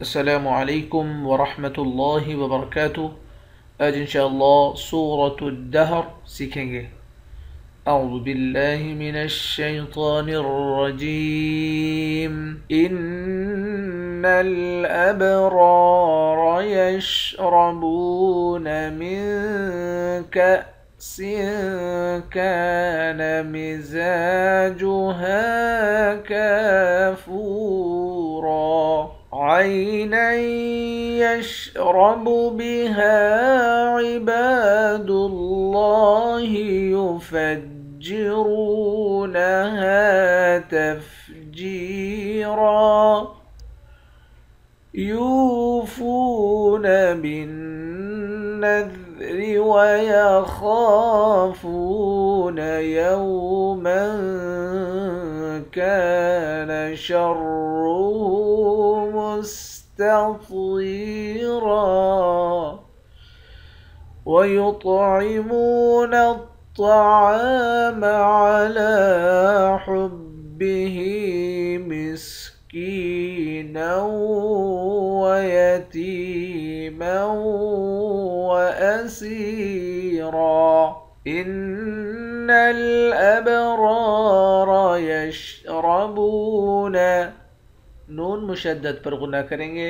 السلام علیکم ورحمۃ اللہ وبرکاتہ۔ آج انشاءاللہ سورة الدہر سیکھیں گے۔ اعوذ باللہ من الشیطان الرجیم۔ ان الابرار یشربون من کأس کان مزاجها کافورا عینا یشرب بها عباد اللہ یفجرونها تفجیرا یوفون بالنذر ویخافون یوما کان شره مستطیرا ويطعمون الطعام على حبه مسكينا ويتيما وأسيرا إن الأبرار يشربون نون مشدد پر غنہ کریں گے،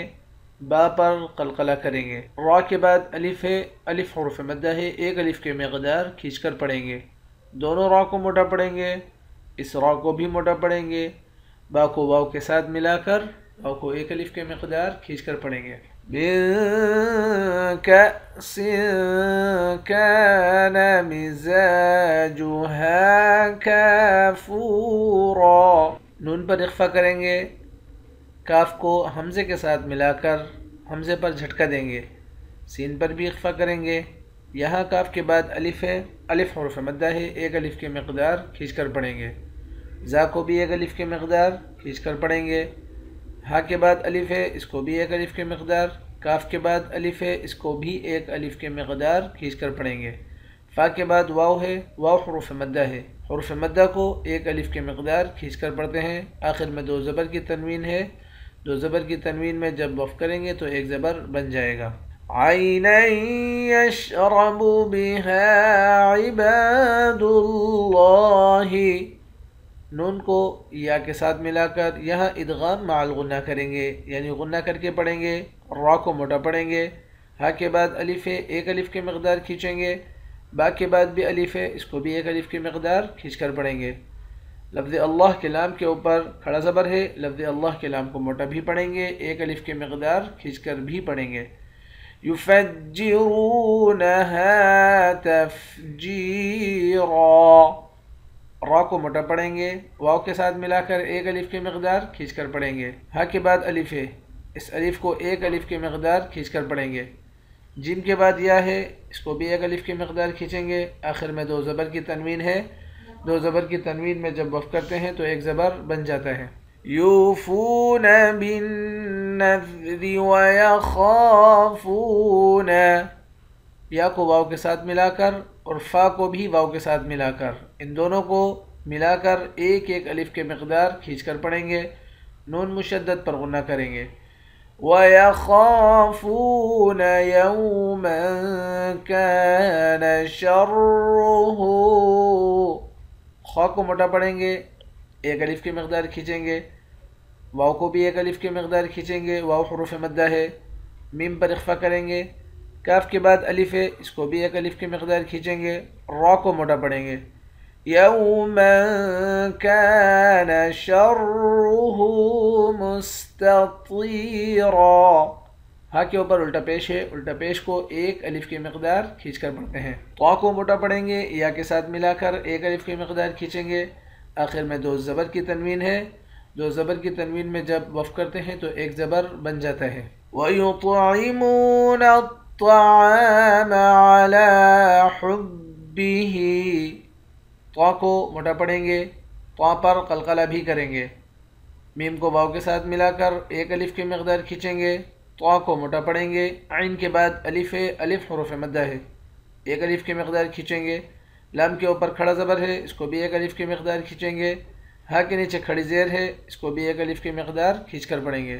با پر قلقلہ کریں گے، را کے بعد الف ہے، الف حرف مدہ ہے، ایک الف کے مقدار کھینچ کر پڑھیں گے، دونوں را کو موٹا پڑھیں گے، اس را کو بھی موٹا پڑھیں گے، با کو واو کے ساتھ ملا کر واو کو ایک الف کے مقدار کھینچ کر پڑھیں گے۔ من کأس کان مزاجها کافورا نون پر اخفا کریں گے، کاف کو حمزے کے ساتھ ملا کر حمزے پر جھٹکا دیں گے، سین پر بھی اخفا کریں گے، یہاں کاف کے بعد الف ہے، الف حرف مدہ ہے، ایک الف کے مقدار کھینچ کر پڑھیں گے، زا کو بھی ایک الف کے مقدار کھینچ کر پڑھیں گے، ہا کے بعد الف ہے، اس کو بھی ایک الف کے مقدار، کاف کے بعد الف ہے، اس کو بھی ایک الف کے مقدار کھینچ کر پڑھیں گے، فا کے بعد واو ہے، واو حرف مدہ ہے، حرف مدہ کو ایک الف کے مقدار کھینچ کر پڑھتے ہیں، آخر میں دو زبر کی تنوین ہے، دو زبر کی تنوین میں جب وقف کریں گے تو ایک زبر بن جائے گا۔ عینا یشرب بها عباد اللہ نون کو یا کے ساتھ ملا کر یہاں ادغام مع الغنہ کریں گے، یعنی غنہ کر کے پڑھیں گے، را کو موٹا پڑھیں گے، ہا کے بعد الف ہے، ایک الف کے مقدار کھینچیں گے، با کے بعد بھی الف ہے، اس کو بھی ایک الف کے مقدار کھینچ کر پڑھیں گے۔ لفظ اللہ کے لام کے اوپر کھڑا زبر ہے، لفظ اللہ کے لام کو موٹا بھی پڑھیں گے، ایک الف کے مقدار کھینچ کر بھی پڑھیں گے۔ یفجرونها تفجیرا را کو موٹا پڑھیں گے، واو کے ساتھ ملا کر ایک الف کے مقدار کھینچ کر پڑھیں گے، ہا کے بعد الف ہے، اس الف کو ایک الف کے مقدار کھینچ کر پڑھیں گے، جیم کے بعد یا ہے، اس کو بھی ایک الف کے مقدار کھینچیں گے، آخر میں دو زبر کی تنوین ہے، دو زبر کی تنوین میں جب وقف کرتے ہیں تو ایک زبر بن جاتا ہے۔ یوفون بالنذر ویخافون یا کو واو کے ساتھ ملا کر اور فا کو بھی واو کے ساتھ ملا کر، ان دونوں کو ملا کر ایک ایک الف کے مقدار کھینچ کر پڑھیں گے، نون مشدد پر غنہ کریں گے۔ وَيَخَافُونَ يَوْمًا كَانَ شَرُّهُ خا کو موٹا پڑھیں گے، ایک الف کی مقدار کھینچیں گے، واو کو بھی ایک الف کی مقدار کھینچیں گے، واو حروف مدہ ہے، میم پر اخفا کریں گے، کاف کے بعد الف ہے، اس کو بھی ایک الف کی مقدار کھینچیں گے، را کو موٹا پڑھیں گے، یوما کان شرہ مستطیرا ہا کے اوپر الٹا پیش ہے، الٹا پیش کو ایک الف کی مقدار کھینچ کر پڑھتے ہیں، طا کو موٹا پڑھیں گے، یا کے ساتھ ملا کر ایک الف کی مقدار کھینچیں گے، آخر میں دو زبر کی تنوین ہے، دو زبر کی تنوین میں جب وقف کرتے ہیں تو ایک زبر بن جاتا ہے۔ وَيُطْعِمُونَ الطَّعَامَ عَلَى حُبِّهِ طا کو موٹا پڑھیں گے، طا پر قلقلہ بھی کریں گے، میم کو واو کے ساتھ ملا کر ایک الف کی مقدار کھینچیں گے، طا کو موٹا پڑھیں گے، عین کے بعد الف ہے، الف حروف مدہ ہے، ایک الف کی مقدار کھینچیں گے، لام کے اوپر کھڑا زبر ہے، اس کو بھی ایک الف کی مقدار کھینچیں گے، ہا کے نیچے کھڑی زیر ہے، اس کو بھی ایک الف کی مقدار کھینچ کر پڑھیں گے۔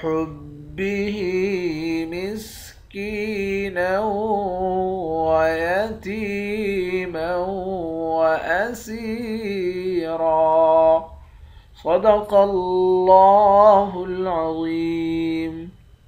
حبه مسكينا ويتيما وأسيرا صدق الله العظيم।